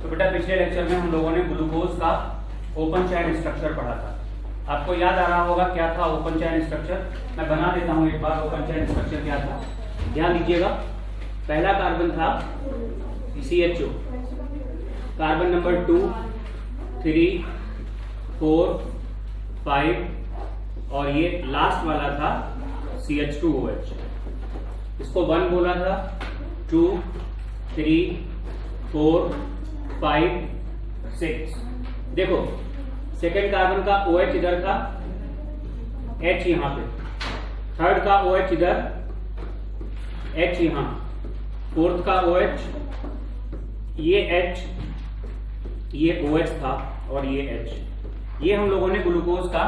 तो बेटा पिछले लेक्चर में हम लोगों ने ग्लूकोज का ओपन चेन स्ट्रक्चर पढ़ा था। आपको याद आ रहा होगा क्या था ओपन चेन स्ट्रक्चर। मैं बना देता हूं एक बार ओपन चेन स्ट्रक्चर क्या था। ध्यान दीजिएगा, पहला कार्बन था CHO, कार्बन नंबर 2, 3, 4, 5 और ये लास्ट वाला था CH2OH। इसको 1 बोला था, 2, 3, 4, 5, 6। देखो सेकेंड कार्बन का OH इधर था, H यहां पे, थर्ड का OH इधर, H यहां, फोर्थ का OH, ये H, ये OH था और ये H। ये हम लोगों ने ग्लूकोज का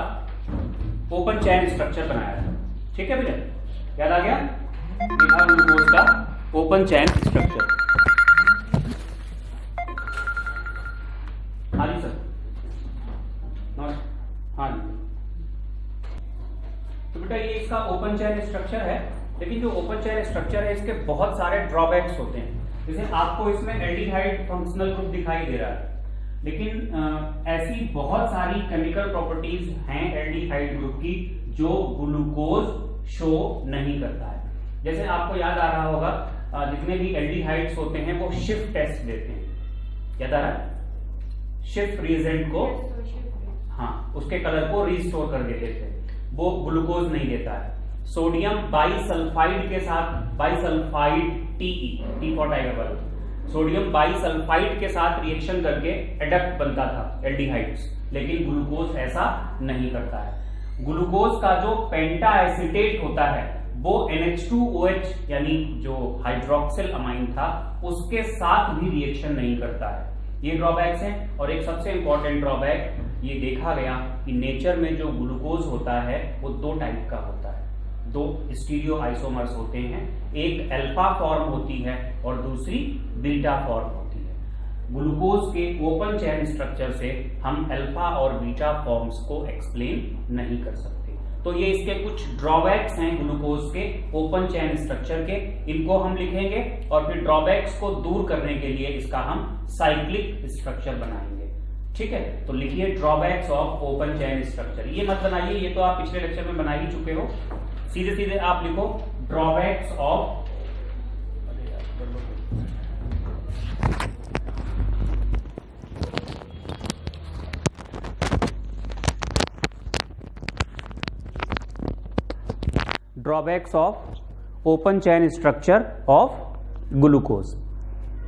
ओपन चेन स्ट्रक्चर बनाया था। ठीक है भैया, याद आ गया? ये था ग्लूकोज का ओपन चेन स्ट्रक्चर। हाँ जी सर, हाँ जी। तो बेटा ये इसका ओपन चेन स्ट्रक्चर है, लेकिन जो ओपन चेन स्ट्रक्चर है इसके बहुत सारे ड्रॉबैक्स होते हैं। जैसे आपको इसमें एल्डिहाइड फंक्शनल ग्रुप दिखाई दे रहा है, लेकिन ऐसी बहुत सारी केमिकल प्रॉपर्टीज हैं एल्डिहाइड ग्रुप की जो ग्लूकोज शो नहीं करता है। जैसे आपको याद आ रहा होगा, जितने भी एल्डिहाइड्स होते हैं वो शिफ्ट टेस्ट देते हैं। याद आ रहा है? शिफ्ट रिएजेंट को, हाँ, उसके कलर को रिस्टोर कर देते थे, वो ग्लूकोज नहीं देता है। सोडियम बाइसल्फाइड के साथ, बाइसल्फाइड टी फॉर टाइगर वाला, सोडियम बाइसल्फाइड के साथ रिएक्शन करके एडक्ट बनता था एल्डिहाइड्स, लेकिन ग्लूकोज ऐसा नहीं करता है। ग्लूकोज का जो पेंटा एसिटेट होता है वो NH2OH यानी जो हाइड्रोक्सिल अमाइन था उसके साथ भी रिएक्शन नहीं करता है। ये ड्रॉबैक्स हैं। और एक सबसे इंपॉर्टेंट ड्रॉबैक ये देखा गया कि नेचर में जो ग्लूकोज होता है वो 2 टाइप का होता है, 2 स्टीरियो आइसोमर्स होते हैं। एक अल्फा फॉर्म होती है और दूसरी बीटा फॉर्म होती है। ग्लूकोज के ओपन चेन स्ट्रक्चर से हम अल्फा और बीटा फॉर्म्स को एक्सप्लेन नहीं कर सकते। तो ये इसके कुछ ड्रॉबैक्स हैं ग्लूकोज के ओपन चेन स्ट्रक्चर के, इनको हम लिखेंगे और फिर ड्रॉबैक्स को दूर करने के लिए इसका हम साइक्लिक स्ट्रक्चर बनाएंगे। ठीक है, तो लिखिए drawbacks of open chain structure. ये मत बनाइए, ये तो आप पिछले लेक्चर में बना ही चुके हो। सीधे सीधे आप लिखो drawbacks of drawbacks of open chain structure of glucose.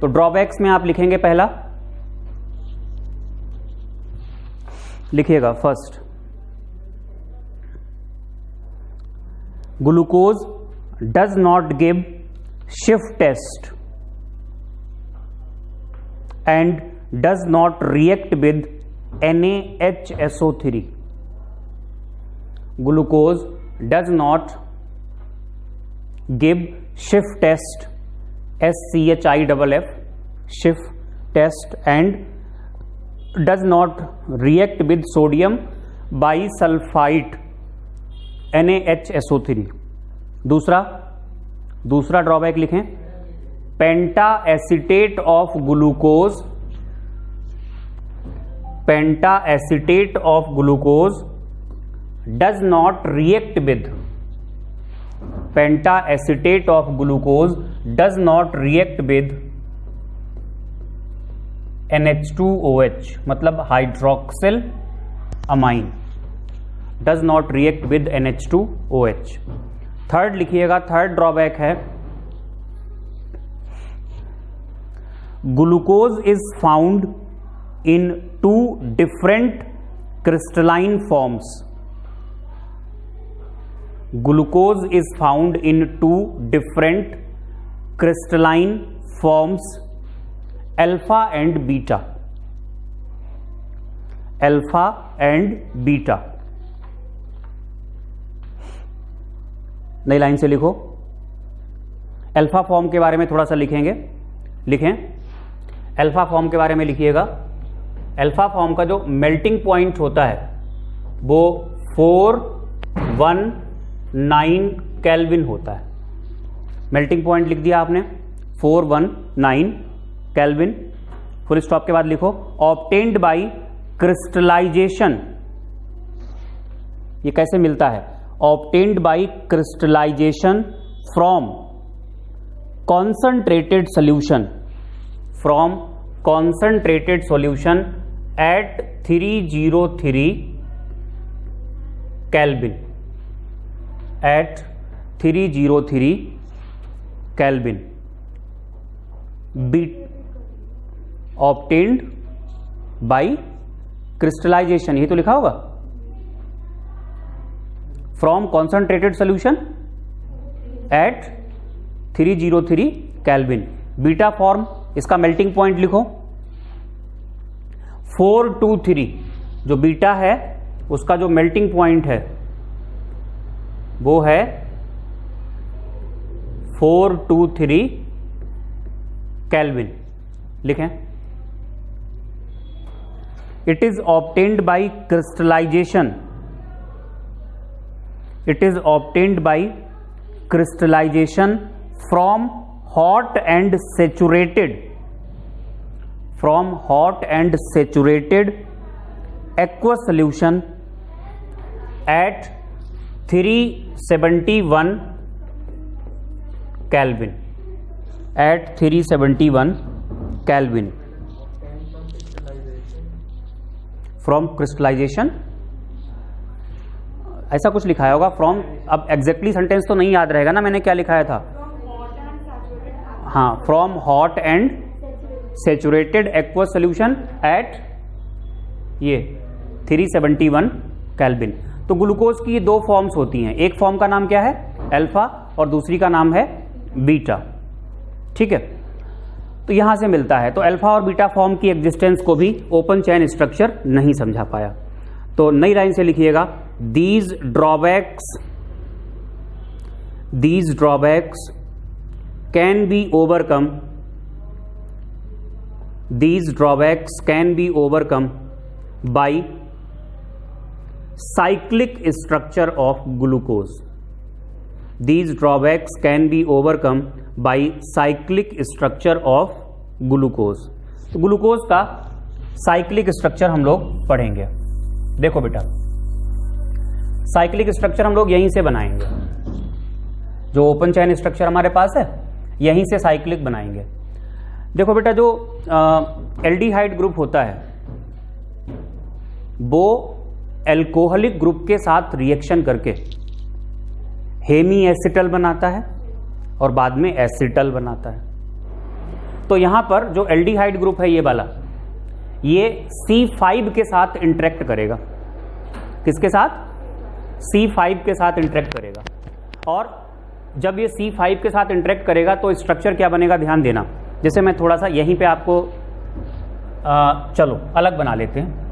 तो ड्रॉबैक्स में आप लिखेंगे, पहला लिखिएगा first, glucose does not give shift test and does not react with NaHSO3। Glucose does not give shift test SCHIFF shift test and does not react with sodium bisulfite NaHSO3। दूसरा drawback लिखें, penta acetate of glucose, penta acetate of glucose does not react with, penta acetate of glucose does not react with NH2OH, मतलब hydroxyl amine, does not react with NH2OH। Third लिखिएगा, third drawback है, glucose is found in 2 different crystalline forms. Glucose is found in 2 different crystalline forms, alpha and beta, alpha and beta। नई line से लिखो, alpha form के बारे में थोड़ा सा लिखेंगे, लिखें अल्फा फॉर्म के बारे में लिखिएगा। अल्फा फॉर्म का जो मेल्टिंग पॉइंट होता है वो 419 केल्विन होता है। मेल्टिंग पॉइंट लिख दिया आपने 419 केल्विन। फुल स्टॉप के बाद लिखो ऑब्टेन्ड बाय क्रिस्टलाइजेशन। ये कैसे मिलता है? Obtained by crystallization from concentrated solution, from concentrated solution at 303 kelvin, at 303 kelvin, beta obtained by crystallization, यही तो लिखा होगा, from concentrated solution at 303 kelvin. Beta form, इसका मेल्टिंग पॉइंट लिखो 423, जो बीटा है उसका जो मेल्टिंग पॉइंट है वो है 423 केल्विन। लिखें it is obtained by crystallization, it is obtained by crystallization from hot and saturated aqueous solution at 371 Kelvin, at 371 Kelvin, from crystallization, ऐसा कुछ लिखाया होगा फ्रॉम। अब एग्जैक्टली सेंटेंस तो नहीं याद रहेगा ना मैंने क्या लिखाया था। हाँ, from hot and saturated aqueous solution at ये 371 केल्विन। तो ग्लूकोज की ये दो फॉर्म्स होती हैं, एक फॉर्म का नाम क्या है अल्फा और दूसरी का नाम है बीटा। ठीक है, तो यहां से मिलता है। तो अल्फा और बीटा फॉर्म की एग्जिस्टेंस को भी ओपन चेन स्ट्रक्चर नहीं समझा पाया। तो नई लाइन से लिखिएगा these drawbacks can be overcome, these drawbacks can be overcome by cyclic structure of glucose, these drawbacks can be overcome by cyclic structure of glucose। तो ग्लूकोज का साइक्लिक स्ट्रक्चर हम लोग पढ़ेंगे। देखो बेटा, साइक्लिक स्ट्रक्चर हम लोग यहीं से बनाएंगे, जो ओपन चेन स्ट्रक्चर हमारे पास है यहीं से साइक्लिक बनाएंगे। देखो बेटा, जो एल्डिहाइड ग्रुप होता है वो एल्कोहलिक ग्रुप के साथ रिएक्शन करके हेमी एसिटल बनाता है और बाद में एसिटल बनाता है। तो यहां पर जो एल्डिहाइड ग्रुप है ये वाला, ये C5 के साथ इंटरेक्ट करेगा। किसके साथ? C5 के साथ इंटरेक्ट करेगा। और जब ये C5 के साथ इंटरेक्ट करेगा तो स्ट्रक्चर क्या बनेगा, ध्यान देना। जैसे मैं थोड़ा सा यहीं पे आपको चलो अलग बना लेते हैं।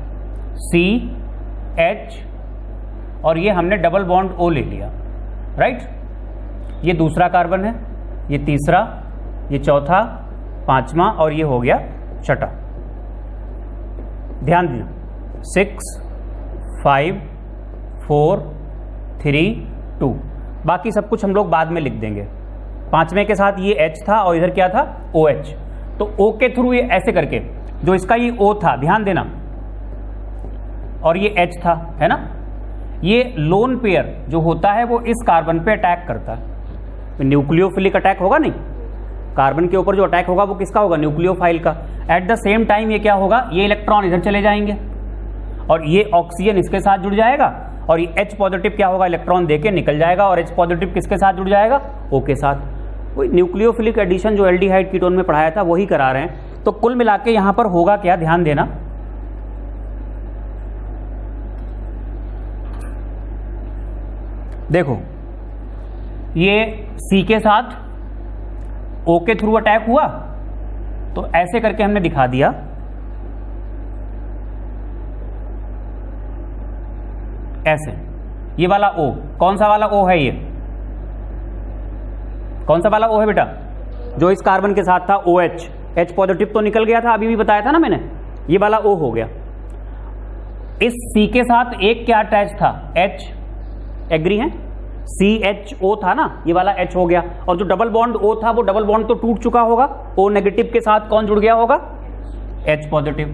CH और ये हमने डबल बॉन्ड O ले लिया, राइट। ये दूसरा कार्बन है, ये तीसरा, ये चौथा, पांचवा और ये हो गया छठा। ध्यान देना 6 5 4 3 2, बाकी सब कुछ हम लोग बाद में लिख देंगे। पांचवें के साथ ये H था और इधर क्या था OH। तो O के थ्रू ये ऐसे करके, जो इसका ये O था, ध्यान देना, और ये H था, है ना। ये लोन पेयर जो होता है वो इस कार्बन पे अटैक करता है। न्यूक्लियोफिलिक अटैक होगा नहीं, कार्बन के ऊपर जो अटैक होगा वो किसका होगा, न्यूक्लियोफाइल का। एट द सेम टाइम ये क्या होगा, ये इलेक्ट्रॉन इधर चले जाएंगे और ये ऑक्सीजन इसके साथ जुड़ जाएगा और ये H पॉजिटिव क्या होगा, इलेक्ट्रॉन देके निकल जाएगा और H पॉजिटिव किसके साथ जुड़ जाएगा, O के साथ। वही न्यूक्लियोफिलिक एडिशन जो एल्डिहाइड कीटोन में पढ़ाया था वही करा रहे हैं। तो कुल मिला के यहां पर होगा क्या, ध्यान देना। देखो, ये C के साथ O के थ्रू अटैक हुआ, तो ऐसे करके हमने दिखा दिया। ऐसे, ये वाला O, कौन सा वाला O है, ये कौन सा वाला O है बेटा, जो इस कार्बन के साथ था OH। H पॉजिटिव तो निकल गया था, अभी भी बताया था ना मैंने, ये वाला O हो गया। इस C के साथ एक क्या अटैच था, H, एग्री है, CHO था ना, ये वाला H हो गया। और जो डबल बॉन्ड O था वो डबल बॉन्ड तो टूट चुका होगा, O नेगेटिव के साथ कौन जुड़ गया होगा, H पॉजिटिव।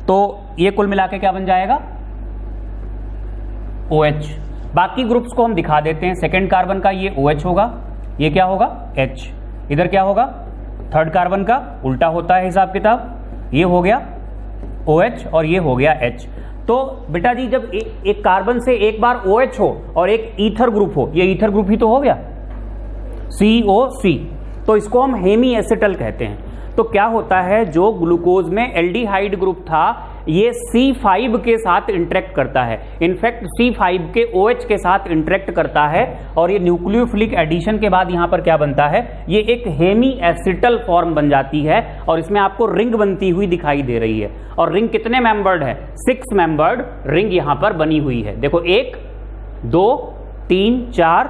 तो ये कुल मिला के क्या बन जाएगा, OH। बाकी ग्रुप्स को हम दिखा देते हैं। सेकेंड कार्बन का ये OH होगा, ये क्या होगा H। इधर क्या होगा, थर्ड कार्बन का उल्टा होता है हिसाब किताब, ये हो गया OH और ये हो गया H। तो बेटा जी जब एक कार्बन से एक बार OH हो और एक ईथर ग्रुप हो, ये ईथर ग्रुप ही तो हो गया COC, तो इसको हम हेमी एसिटल कहते हैं। तो क्या होता है, जो ग्लूकोज में एल्डिहाइड ग्रुप था ये C5 के साथ इंटरेक्ट करता है, इनफैक्ट C5 के OH के साथ इंटरेक्ट करता है और ये न्यूक्लियोफिलिक एडिशन के बाद यहां पर क्या बनता है, ये एक हेमी एसिटल फॉर्म बन जाती है और इसमें आपको रिंग बनती हुई दिखाई दे रही है। और रिंग कितने मेंबर्ड है, 6 मेंबर्ड रिंग यहां पर बनी हुई है। देखो 1 2 3 4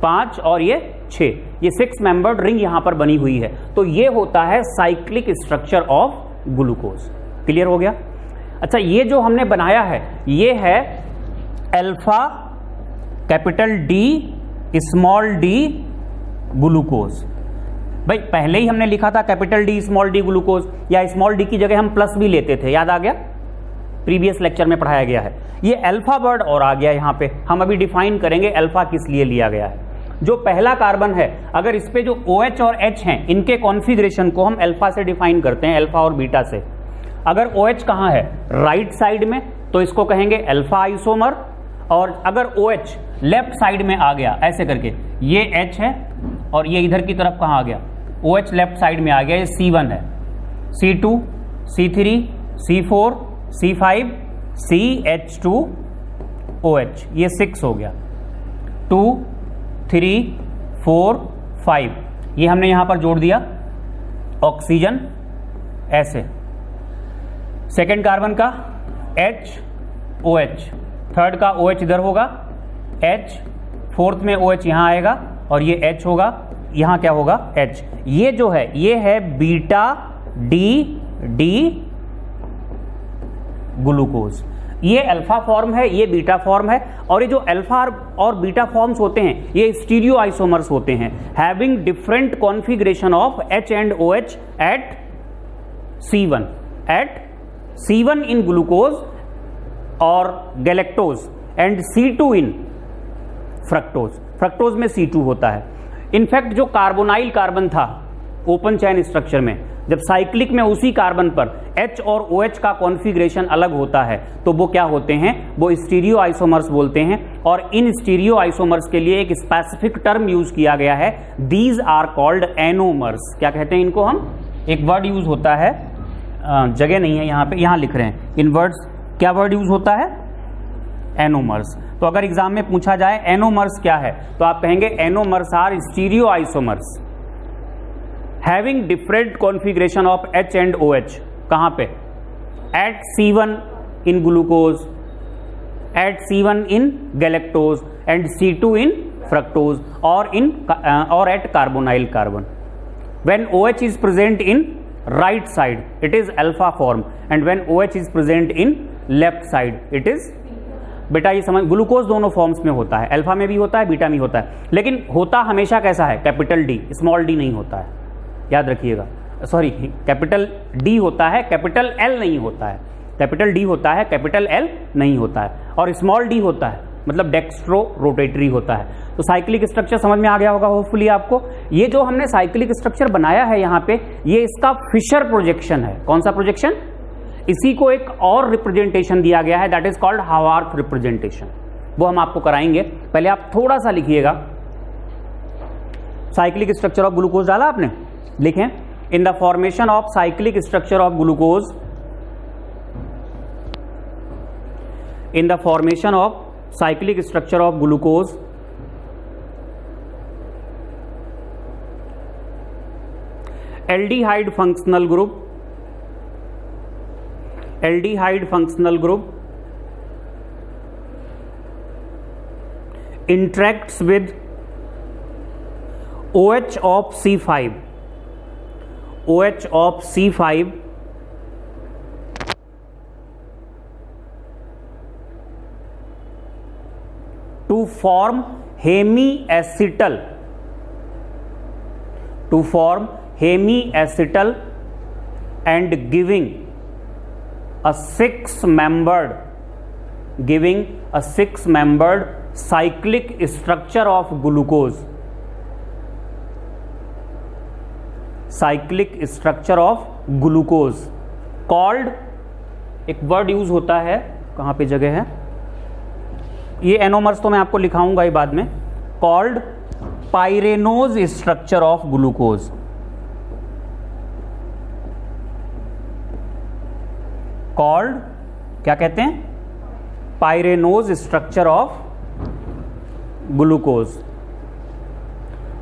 5 और ये 6, ये 6 मेंबर्ड रिंग यहां पर बनी हुई है। तो ये होता है cyclic structure of glucose. Clear हो गया। अच्छा, ये जो हमने बनाया है ये है alpha capital D small d glucose. भाई पहले ही हमने लिखा था capital D small d glucose, या स्मॉल d की जगह हम प्लस भी लेते थे, याद आ गया, प्रीवियस लेक्चर में पढ़ाया गया है। ये अल्फा वर्ड और आ गया यहां पे, हम अभी डिफाइन करेंगे अल्फा किस लिए लिया गया है। जो पहला कार्बन है, अगर इस पे जो OH और H हैं इनके कॉन्फ़िगरेशन को हम अल्फा से डिफाइन करते हैं, अल्फा और बीटा से। अगर OH कहां है, राइट साइड में, तो इसको कहेंगे अल्फा आइसोमर। और अगर OH लेफ्ट साइड में आ गया ऐसे करके, ये H है और ये इधर की तरफ कहां आ गया, OH लेफ्ट साइड में आ गया, ये C1 है, C2 C3 C4 C5 CH2OH, ये 6 हो गया, 2 3 4 5, ये हमने यहां पर जोड़ दिया ऑक्सीजन ऐसे। सेकेंड कार्बन का HOH, थर्ड का OH इधर होगा, H, फोर्थ में OH यहां आएगा और ये H होगा, यहां क्या होगा H। ये जो है ये है बीटा D ग्लूकोज। ये अल्फा फॉर्म है, ये बीटा फॉर्म है। और ये जो अल्फा और बीटा फॉर्म्स होते हैं ये स्टीरियो आइसोमर्स होते हैं, having different configuration of H and OH at C1 in glucose और galactose and C2 in fructose. Fructose में C2 होता है। इनफैक्ट जो कार्बोनाइल कार्बन था ओपन चैन स्ट्रक्चर में, जब साइक्लिक में उसी कार्बन पर H और OH का कॉन्फ़िगरेशन अलग होता है तो वो क्या होते हैं, वो स्टीरियो आइसोमर्स बोलते हैं। और इन स्टीरियो आइसोमर्स के लिए एक स्पेसिफिक टर्म यूज किया गया है, दीज आर कॉल्ड एनोमर्स। क्या कहते हैं इनको हम, एक वर्ड यूज होता है, जगह नहीं है यहाँ पे, यहाँ लिख रहे हैं इन वर्ड्स, क्या वर्ड यूज होता है, एनोमर्स। तो अगर एग्जाम में पूछा जाए एनोमर्स क्या है तो आप कहेंगे anomers are stereo isomers having different configuration of H and OH। कहाँ पे, at C1 in glucose, at C1 in galactose and C2 in fructose और at carbonyl carbon. When OH is present in right side it is alpha form and when OH is present in left side it is, बेटा ये समझ, glucose दोनों forms में होता है, alpha में भी होता है बीटा में होता है, लेकिन होता हमेशा कैसा है, कैपिटल D, स्मॉल d नहीं होता है, याद रखिएगा। सॉरी, कैपिटल D होता है, कैपिटल L नहीं होता है, कैपिटल D होता है, कैपिटल L नहीं होता है, और स्मॉल d होता है, मतलब डेक्स्ट्रो रोटेटरी होता है। तो साइक्लिक स्ट्रक्चर समझ में आ गया होगा होपफुली आपको। ये जो हमने साइक्लिक स्ट्रक्चर बनाया है यहाँ पे, ये इसका फिशर प्रोजेक्शन है। कौन सा प्रोजेक्शन, इसी को एक और रिप्रेजेंटेशन दिया गया है, दैट इज कॉल्ड हावार्थ रिप्रेजेंटेशन, वो हम आपको कराएंगे। पहले आप थोड़ा सा लिखिएगा, साइक्लिक स्ट्रक्चर ऑफ ग्लूकोज डाला आपने, लिखें, in the formation of cyclic structure of glucose, in the formation of cyclic structure of glucose, aldehyde functional group interacts with OH of C5 to form hemiacetal and giving a six-membered cyclic structure of glucose. Cyclic structure of glucose called, एक word use होता है, कहाँ पे जगह है, ये anomers तो मैं आपको लिखाऊंगा ही बाद में, called pyranose structure of glucose. Called क्या कहते हैं? Pyranose structure of glucose.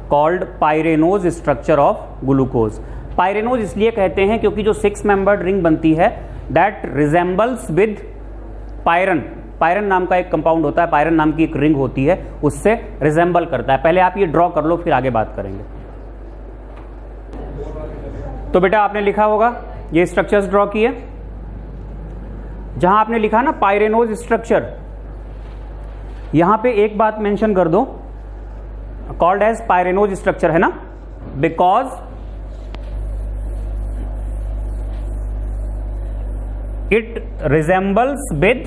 Called pyranose structure of glucose. Pyranose इसलिए कहते हैं क्योंकि जो 6 मेंबर्ड रिंग बनती है दैट रिजेंबल्स विद पायरन. पायरन नाम का एक कंपाउंड होता है, पायरन नाम की एक रिंग होती है, उससे रिजेंबल करता है. पहले आप ये ड्रॉ कर लो, फिर आगे बात करेंगे. तो बेटा आपने लिखा होगा, ये स्ट्रक्चर्स ड्रॉ किए. जहां आपने लिखा ना पाइरेनोज स्ट्रक्चर, यहां पे एक बात मेंशन कर दो, कॉल्ड एज पाइरेनोज स्ट्रक्चर है ना, बिकॉज इट रिजेंबल्स विद,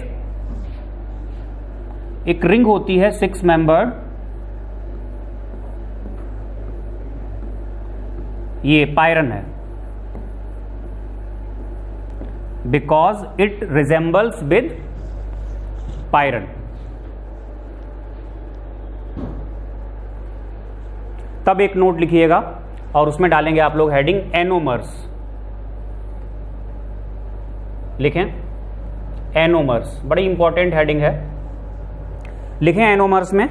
एक रिंग होती है 6 मेंबर्ड, ये पायरन है, because it resembles with pyran. तब एक नोट लिखिएगा और उसमें डालेंगे आप लोग हेडिंग एनोमर्स. लिखें एनोमर्स, बड़ी इंपॉर्टेंट हेडिंग है. लिखें एनोमर्स में,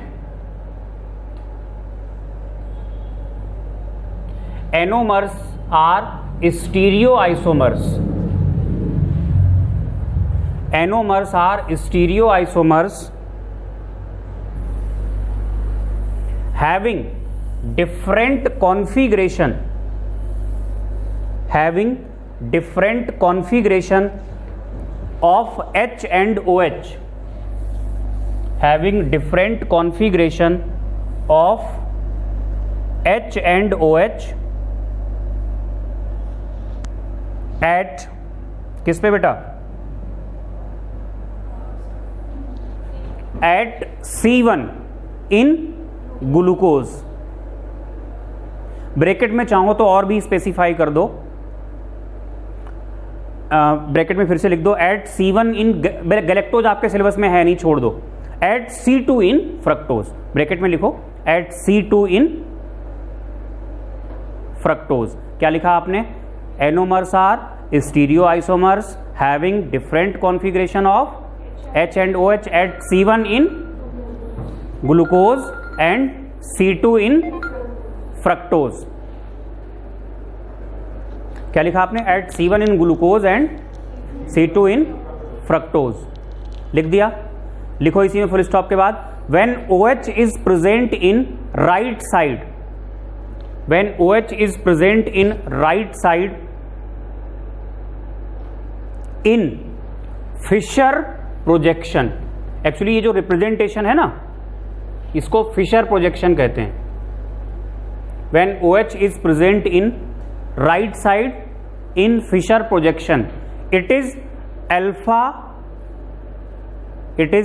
anomers are stereo isomers. Anomers are stereo isomers having different configuration of H and OH, having different configuration of H and OH at किस पे बेटा? at C1 in glucose. Bracket में चाहो तो और भी स्पेसिफाई कर दो, ब्रैकेट में फिर से लिख दो एट C1 इन गैलेक्टोज, आपके सिलेबस में है नहीं, छोड़ दो. Eight C2 in fructose, bracket में लिखो एट C2 इन फ्रक्टोज. क्या लिखा आपने? Anomers are stereo isomers having different configuration of H and OH at C1 in glucose and C2 in fructose. क्या लिखा आपने? at C1 in glucose and C2 in fructose. लिख दिया? लिखो इसी में फुल स्टॉप के बाद when OH is present in right side, when OH is present in right side in Fischer projection. Actually ये जो रिप्रेजेंटेशन है ना, इसको फिशर प्रोजेक्शन कहते हैं. When OH is present in right side in Fischer projection, it is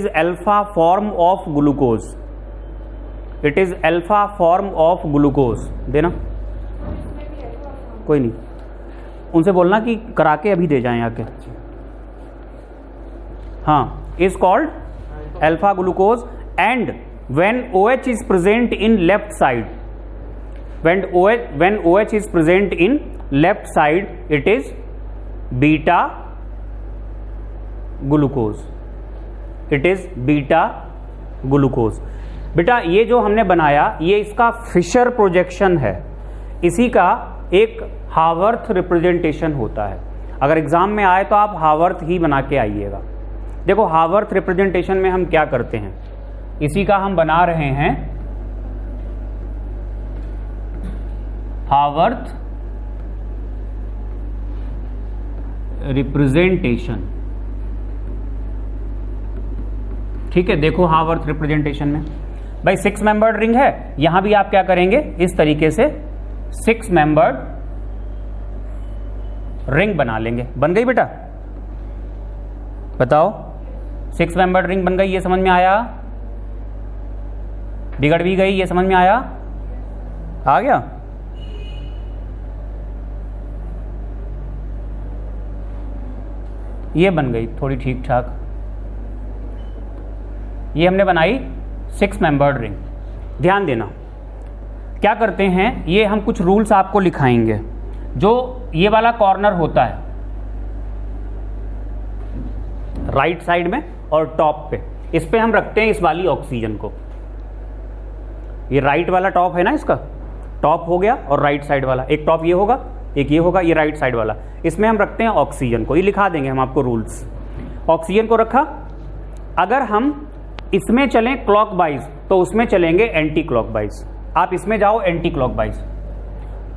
alpha form of glucose. It is alpha form of glucose. देना कोई नहीं, उनसे बोलना कि करा के अभी दे जाएं आके. हाँ, is called alpha glucose and when OH is present in left side, when OH is present in left side, it is beta glucose. It is beta glucose. बेटा ये जो हमने बनाया ये इसका फिशर प्रोजेक्शन है, इसी का एक हावर्थ रिप्रेजेंटेशन होता है. अगर एग्जाम में आए तो आप हावर्थ ही बना के आइएगा. देखो हावर्थ रिप्रेजेंटेशन में हम क्या करते हैं, इसी का हम बना रहे हैं हावर्थ रिप्रेजेंटेशन. ठीक है, देखो हावर्थ रिप्रेजेंटेशन में भाई 6 मेंबर्ड रिंग है, यहां भी आप क्या करेंगे इस तरीके से 6 मेंबर्ड रिंग बना लेंगे। बन गई बेटा? बताओ, 6 मेंबर्ड रिंग बन गई, ये समझ में आया? बिगड़ भी गई, ये समझ में आया? आ गया? ये बन गई थोड़ी ठीक ठाक। ये हमने बनाई 6 मेंबर्ड रिंग। ध्यान देना, क्या करते हैं, ये हम कुछ रूल्स आपको लिखाएंगे। जो ये वाला कॉर्नर होता है राइट साइड में और टॉप पे, इस पे हम रखते हैं इस वाली ऑक्सीजन को। ये राइट वाला टॉप है ना, इसका टॉप हो गया, और राइट साइड वाला, एक टॉप ये होगा, एक ये होगा, ये राइट साइड वाला, इसमें हम रखते हैं ऑक्सीजन को। ये लिखा देंगे हम आपको रूल्स। ऑक्सीजन को रखा, अगर हम इसमें चलें क्लॉकवाइज तो उसमें चलेंगे एंटी क्लॉकवाइज। आप इसमें जाओ एंटी क्लॉकवाइज,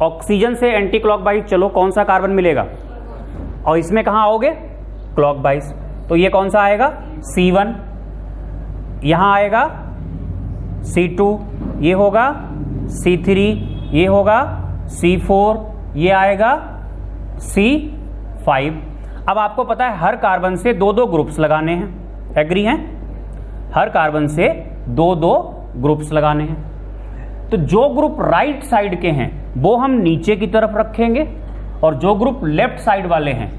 ऑक्सीजन से एंटी क्लॉकवाइज चलो, कौन सा कार्बन मिलेगा? और इसमें कहां आओगे? क्लॉकवाइज। तो ये कौन सा आएगा? C1, यहां आएगा C2, ये होगा C3, ये होगा C4, ये आएगा C5। अब आपको पता है हर कार्बन से 2-2 ग्रुप्स लगाने हैं, एग्री हैं? हर कार्बन से 2-2 ग्रुप्स लगाने हैं। तो जो ग्रुप राइट साइड के हैं वो हम नीचे की तरफ रखेंगे, और जो ग्रुप लेफ्ट साइड वाले हैं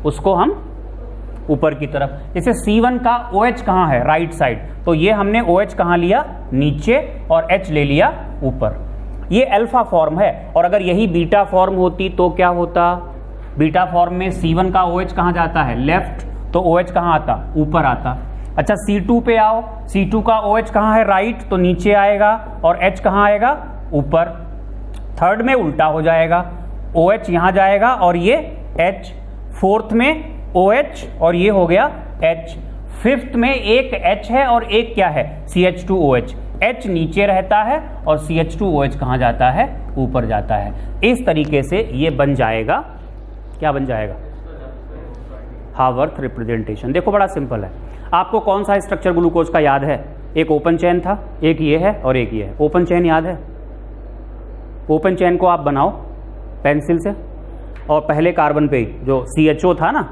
उसको हम ऊपर की तरफ। जैसे C1 का OH कहां है? राइट साइड, तो ये हमने OH कहां लिया? नीचे, और H ले लिया ऊपर। ये अल्फा फॉर्म है, और अगर यही बीटा फॉर्म होती तो क्या होता? बीटा फॉर्म में C1 का OH कहां जाता है? लेफ्ट, तो OH कहां आता? ऊपर आता। अच्छा, C2 पे आओ, C2 का OH कहां है? राइट, तो नीचे आएगा, और H कहां आएगा? ऊपर। थर्ड में उल्टा हो जाएगा, OH यहां जाएगा और ये H, फोर्थ में OH और ये हो गया H, फिफ्थ में एक H है और एक क्या है? CH2OH। H नीचे रहता है और CH2OH कहां जाता है? ऊपर जाता है। इस तरीके से ये बन जाएगा, क्या बन जाएगा? Haworth representation. देखो बड़ा सिंपल है। आपको कौन सा स्ट्रक्चर ग्लूकोज का याद है? एक ओपन चेन था, एक ये है और एक ये है। ओपन चेन याद है? ओपन चेन को आप बनाओ पेंसिल से, और पहले कार्बन पे जो CHO था ना,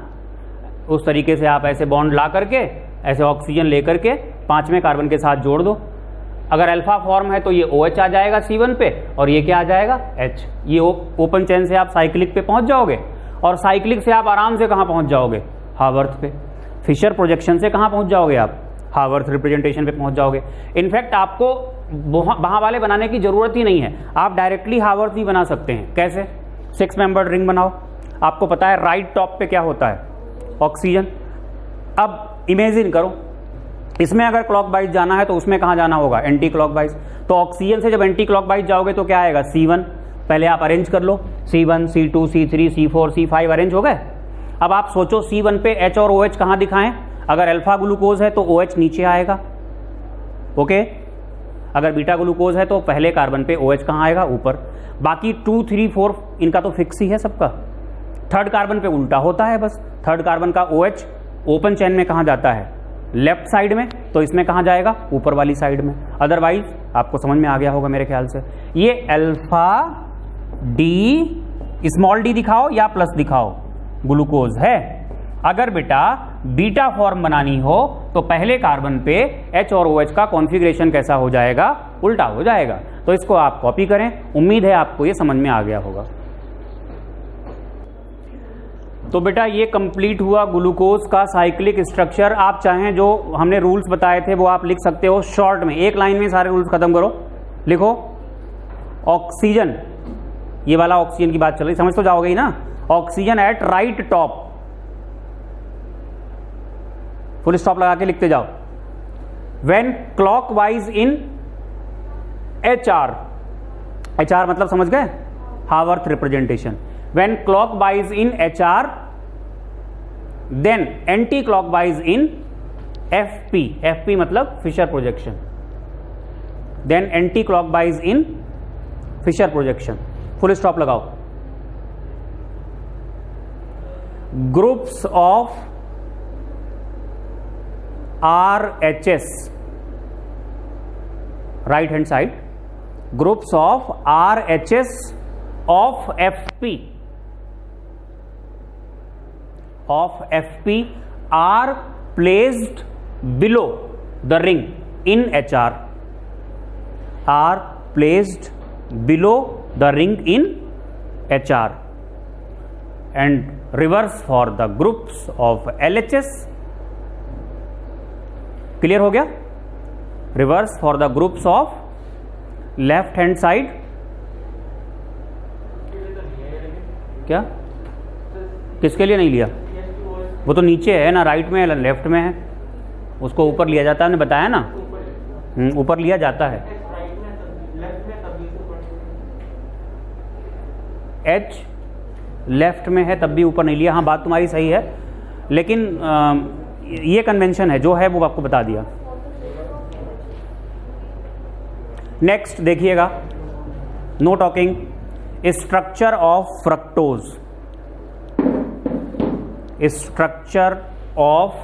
उस तरीके से आप ऐसे बॉन्ड ला करके ऐसे ऑक्सीजन लेकर के 5वें कार्बन के साथ जोड़ दो। अगर अल्फा फॉर्म है तो ये OH आ जाएगा C1 पे, और ये क्या आ जाएगा? H। ये ओपन चेन से आप साइक्लिक पे पहुंच जाओगे, और साइक्लिक से आप आराम से कहां पहुंच जाओगे? हावर्थ पे। फिशर प्रोजेक्शन से कहां पहुंच जाओगे आप? हावर्थ रिप्रेजेंटेशन पे पहुंच जाओगे। इनफैक्ट आपको वहां वाले बनाने की जरूरत ही नहीं है, आप डायरेक्टली हावर्थ भी बना सकते हैं। कैसे? 6 मेंबर्ड रिंग बनाओ। आपको पता है राइट टॉप पे क्या होता है? ऑक्सीजन। अब इमेजिन करो, इसमें अगर क्लॉकवाइज जाना है तो उसमें कहां जाना होगा? Anti clockwise. तो ऑक्सीजन से जब एंटी क्लॉकवाइज जाओगे तो क्या आएगा? C1। पहले आप अरेंज कर लो, C1, C2, C3, C4, C5 arrange हो गए। अब आप सोचो C1 पे H और OH कहां दिखाएं? अगर अल्फा ग्लूकोज है तो OH नीचे आएगा, ओके। अगर बीटा ग्लूकोज है तो पहले कार्बन पे OH कहां आएगा? ऊपर। बाकी 2, 3, 4 इनका तो फिक्स ही है सबका। थर्ड कार्बन पे उल्टा होता है बस। थर्ड कार्बन का OH ओपन चेन में कहां जाता है? लेफ्ट साइड में, तो इसमें कहां जाएगा? ऊपर वाली साइड में। अदरवाइज आपको समझ में आ गया होगा मेरे ख्याल से। ये अल्फा डी, स्मॉल डी दिखाओ या प्लस दिखाओ, ग्लूकोज है। अगर बेटा बीटा फॉर्म बनानी हो तो पहले कार्बन पे H और OH का कॉन्फ़िगरेशन कैसा हो जाएगा? उल्टा हो जाएगा। तो इसको आप कॉपी करें, उम्मीद है आपको ये समझ में आ गया होगा। तो बेटा ये कंप्लीट हुआ ग्लूकोज का साइक्लिक स्ट्रक्चर। आप चाहें जो हमने रूल्स बताए थे वो आप लिख सकते हो शॉर्ट में, एक लाइन में सारे रूल्स खत्म करो। लिखो ऑक्सीजन, ये वाला ऑक्सीजन की बात चल रही, समझ तो जाओगे ही ना। Oxygen at right top, full stop लगा के लिखते जाओ। When clockwise in HR, HR मतलब समझ गए? Haworth representation. When clockwise in HR, then anti-clockwise in FP, FP मतलब Fisher projection, then anti-clockwise in Fisher projection। Full stop लगाओ। Groups of RHS, right hand side, groups of RHS of FP of Fp are placed below the ring in HR, are placed below the ring in HR, and reverse for the groups of LHS. Clear हो गया? Reverse for the groups of left hand side. क्या किसके लिए नहीं लिया? वो तो नीचे है ना, राइट में है, लेफ्ट में है, उसको ऊपर लिया जाता है. हमने बताया ना, ऊपर लिया जाता है. H लेफ्ट में है तब भी ऊपर नहीं लिया. हाँ, बात तुम्हारी सही है, लेकिन ये कन्वेंशन है जो है वो आपको बता दिया. नेक्स्ट देखिएगा, know talking. Structure of fructose. Structure of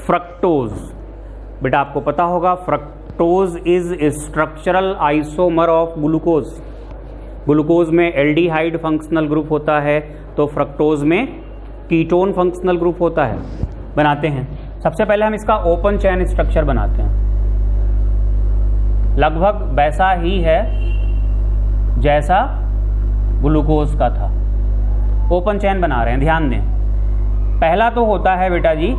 fructose. बेटा आपको पता होगा fructose is structural isomer of glucose. Glucose में एल्डिहाइड फंक्शनल ग्रुप होता है, तो फ्रक्टोज में कीटोन फंक्शनल ग्रुप होता है. बनाते हैं. सबसे पहले हम इसका ओपन चेन स्ट्रक्चर बनाते हैं. लगभग वैसा ही है जैसा ग्लूकोज का था. ओपन चेन बना रहे हैं, ध्यान दें. पहला तो होता है बेटा जी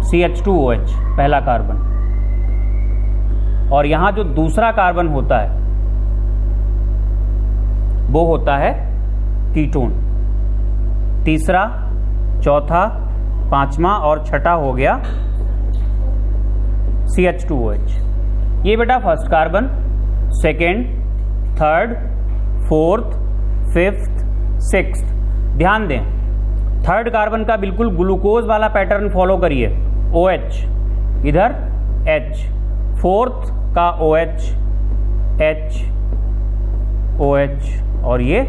CH2OH, पहला कार्बन, और यहां जो दूसरा कार्बन होता है वो होता है कीटोन. तीसरा, चौथा, पांचवा और छठा हो गया CH2OH. ये बेटा first carbon, second, third, fourth, fifth, sixth. ध्यान दें, थर्ड कार्बन का बिल्कुल ग्लूकोज वाला पैटर्न फॉलो करिए. OH इधर H, फोर्थ का OH, H, OH और ये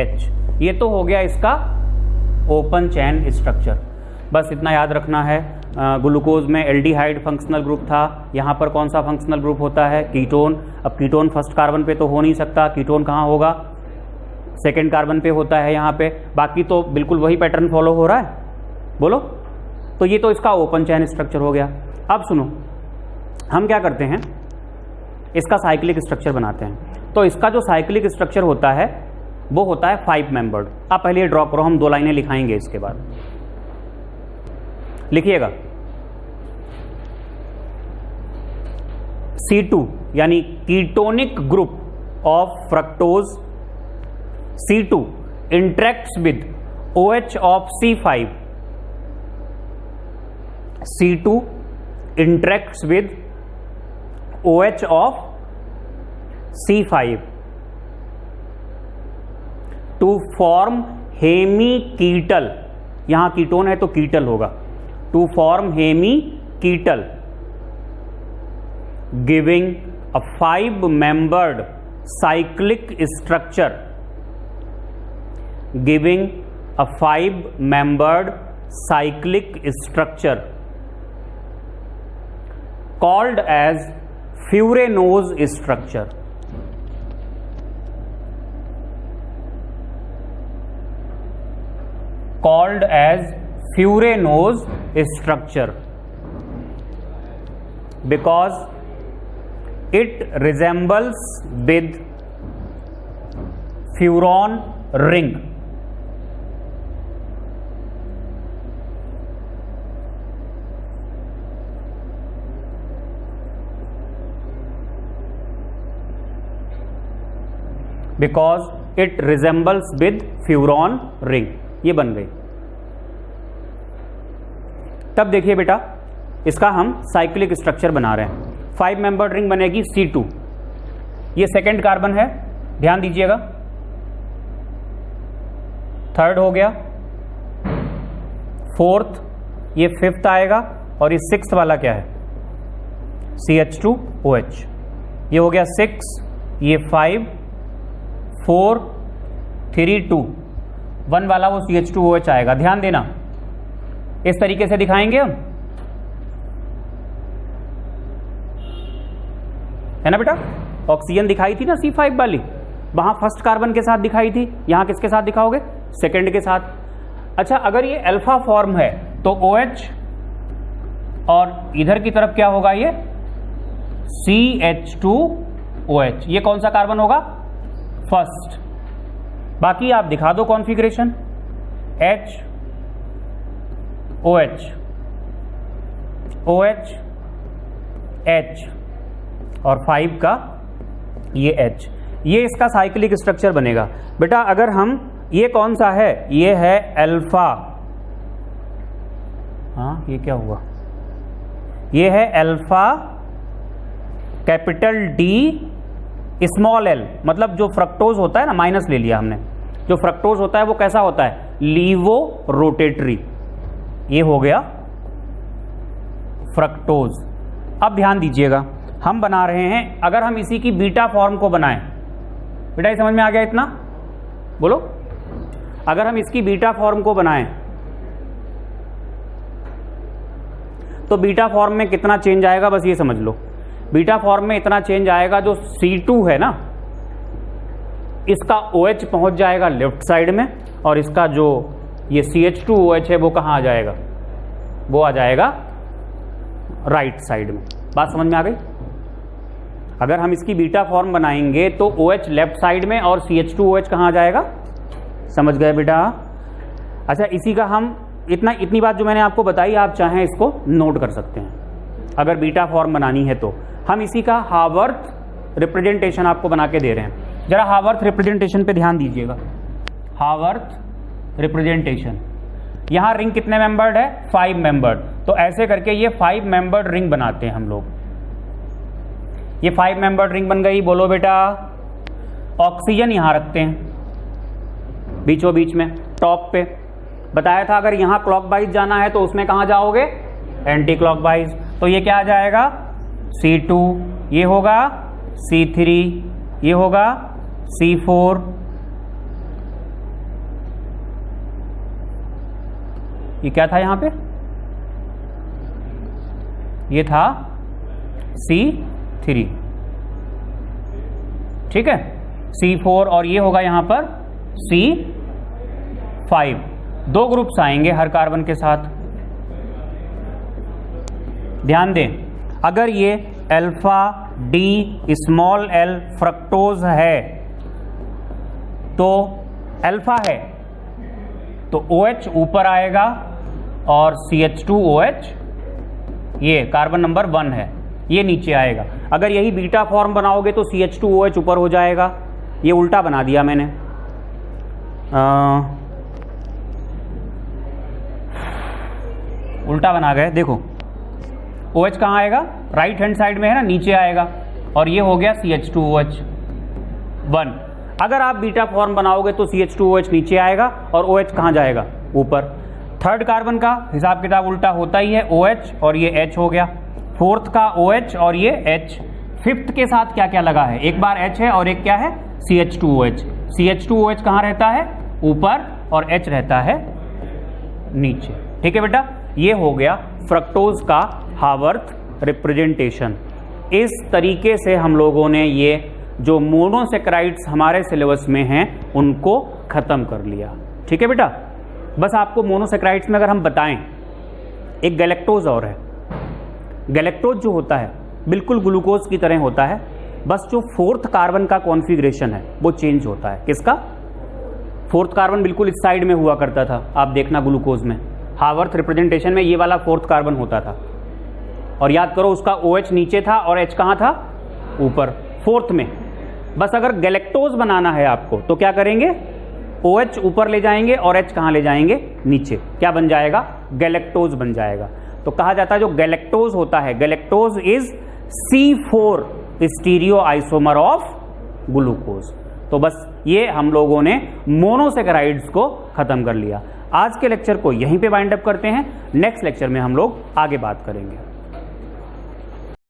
H. ये तो हो गया इसका ओपन चैन स्ट्रक्चर. बस इतना याद रखना है. ग्लूकोज में एल्डिहाइड फंक्शनल ग्रुप था, यहाँ पर कौन सा फंक्शनल ग्रुप होता है? कीटोन. अब कीटोन फर्स्ट कार्बन पे तो हो नहीं सकता, कीटोन कहाँ होगा? सेकेंड कार्बन पे होता है यहाँ पे. बाकी तो बिल्कुल वही पैटर्न फॉलो हो रहा है. बोलो. तो ये तो इसका ओपन चैन स्ट्रक्चर हो गया. अब सुनो, हम क्या करते हैं, इसका साइक्लिक स्ट्रक्चर बनाते हैं. तो इसका जो साइक्लिक स्ट्रक्चर होता है वो होता है 5 मेंबर्ड. आप पहले ये ड्रॉ करो, हम 2 लाइनें लिखाएंगे इसके बाद. लिखिएगा C2 यानी ketonic group of fructose. C2 interacts with OH of C5. C2 interacts with OH of C5 to form hemiketal. यहां कीटोन है तो कीटल होगा. To form hemiketal giving a 5 membered cyclic structure. Giving a 5 membered cyclic structure called as furanose structure. called as Furanose structure because it resembles with furon ring. Because it resembles with furon ring. ये बन गई. तब देखिए बेटा, इसका हम cyclic structure बना रहे हैं. 5 मेंबर्ड रिंग बनेगी C2. ये सेकेंड कार्बन है, ध्यान दीजिएगा. थर्ड हो गया, फोर्थ, ये फिफ्थ आएगा, और ये सिक्स्थ वाला क्या है? CH2OH. ये हो गया 6, ये 5, 4, 3, 2. 1 वाला वो CH2OH आएगा. ध्यान देना, इस तरीके से दिखाएंगे हम, है ना बेटा? ऑक्सीजन दिखाई थी ना C5 वाली, वहां फर्स्ट कार्बन के साथ दिखाई थी. यहां किसके साथ दिखाओगे? सेकंड के साथ. अच्छा, अगर ये अल्फा फॉर्म है तो OH और इधर की तरफ क्या होगा, ये CH2OH। ये कौन सा कार्बन होगा, फर्स्ट। बाकी आप दिखा दो configuration, H OH OH H और 5 का ये H, ये इसका साइक्लिक स्ट्रक्चर बनेगा। बेटा अगर हम, ये कौन सा है, ये है अल्फा, हाँ ये क्या हुआ, ये है alpha capital D small l, मतलब जो फ्रक्टोज होता है ना, माइनस ले लिया हमने, जो फ्रक्टोज होता है वो कैसा होता है, लीवो रोटेटरी, ये हो गया फ्रक्टोज। अब ध्यान दीजिएगा, हम बना रहे हैं, अगर हम इसी की बीटा फॉर्म को बनाएं, बेटा ये समझ में आ गया इतना, बोलो, अगर हम इसकी बीटा फॉर्म को बनाएं तो बीटा फॉर्म में कितना चेंज आएगा, बस ये समझ लो। बीटा फॉर्म में इतना चेंज आएगा, जो C2 है ना, इसका OH पहुंच जाएगा लेफ्ट साइड में, और इसका जो ये CH2OH है वो कहाँ आ जाएगा, वो आ जाएगा राइट साइड में। बात समझ में आ गई। अगर हम इसकी बीटा फॉर्म बनाएंगे तो OH लेफ्ट साइड में और CH2OH कहाँ आ जाएगा, समझ गए बेटा। अच्छा, इसी का हम इतनी बात जो मैंने आपको बताई, आप चाहें इसको नोट कर सकते हैं। अगर बीटा फॉर्म बनानी है तो हम इसी का हावर्थ रिप्रेजेंटेशन आपको बना के दे रहे हैं। जरा हावर्थ रिप्रेजेंटेशन पे ध्यान दीजिएगा। हावर्थ रिप्रेजेंटेशन, यहां रिंग कितने मेंबर्ड है, 5 मेंबर्ड। तो ऐसे करके ये 5 मेंबर्ड रिंग बनाते हैं हम लोग। ये 5 मेंबर्ड रिंग बन गई, बोलो बेटा। ऑक्सीजन यहां रखते हैं बीचों बीच में, टॉप पे। बताया था अगर यहां क्लॉकवाइज जाना है तो उसमें कहां जाओगे, एंटी क्लॉकवाइज। तो ये क्या आ जाएगा, C2, ये होगा C3, ये होगा C4, ये क्या था यहां पे, ये था C3, ठीक है, C4, और ये होगा यहां पर C5। 2 ग्रुप्स आएंगे हर कार्बन के साथ। ध्यान दें, अगर ये alpha D small l fructose है, तो अल्फा है तो OH ऊपर आएगा और CH2OH, ये कार्बन नंबर 1 है, ये नीचे आएगा। अगर यही बीटा फॉर्म बनाओगे तो CH2OH ऊपर हो जाएगा। ये उल्टा बना दिया मैंने, उल्टा बना गए। देखो OH कहाँ आएगा, राइट हैंड साइड में है ना, नीचे आएगा, और ये हो गया CH2OH 1। अगर आप बीटा फॉर्म बनाओगे तो CH2OH नीचे आएगा और OH कहाँ जाएगा, ऊपर। थर्ड कार्बन का हिसाब किताब उल्टा होता ही है, OH और ये H हो गया। फोर्थ का OH और ये H। फिफ्थ के साथ क्या क्या लगा है, एक बार H है और एक क्या है, CH2OH। CH2OH कहाँ रहता है, ऊपर, और H रहता है नीचे। ठीक है बेटा, ये हो गया फ्रक्टोज का हावर्थ रिप्रेजेंटेशन। इस तरीके से हम लोगों ने ये जो मोनोसेक्राइड्स हमारे सिलेबस में हैं उनको खत्म कर लिया। ठीक है बेटा, बस आपको मोनोसेक्राइड्स में अगर हम बताएं, एक गैलेक्टोज और है। गैलेक्टोज जो होता है बिल्कुल ग्लूकोज की तरह होता है, बस जो फोर्थ कार्बन का कॉन्फ़िगरेशन है वो चेंज होता है। किसका, फोर्थ कार्बन बिल्कुल इस साइड में हुआ करता था, आप देखना ग्लूकोज में हावर्थ रिप्रेजेंटेशन में ये वाला फोर्थ कार्बन होता था। और याद करो उसका OH नीचे था और H कहाँ था, ऊपर, फोर्थ में। बस अगर गैलेक्टोज बनाना है आपको तो क्या करेंगे, OH ऊपर ले जाएंगे और H कहाँ ले जाएंगे, नीचे। क्या बन जाएगा, गैलेक्टोज बन जाएगा। तो कहा जाता है जो गैलेक्टोज होता है, galactose is C4 stereo isomer of glucose. तो बस ये हम लोगों ने मोनोसेकेराइड्स को खत्म कर लिया। आज के लेक्चर को यहीं पे वाइंड अप करते हैं, नेक्स्ट लेक्चर में हम लोग आगे बात करेंगे।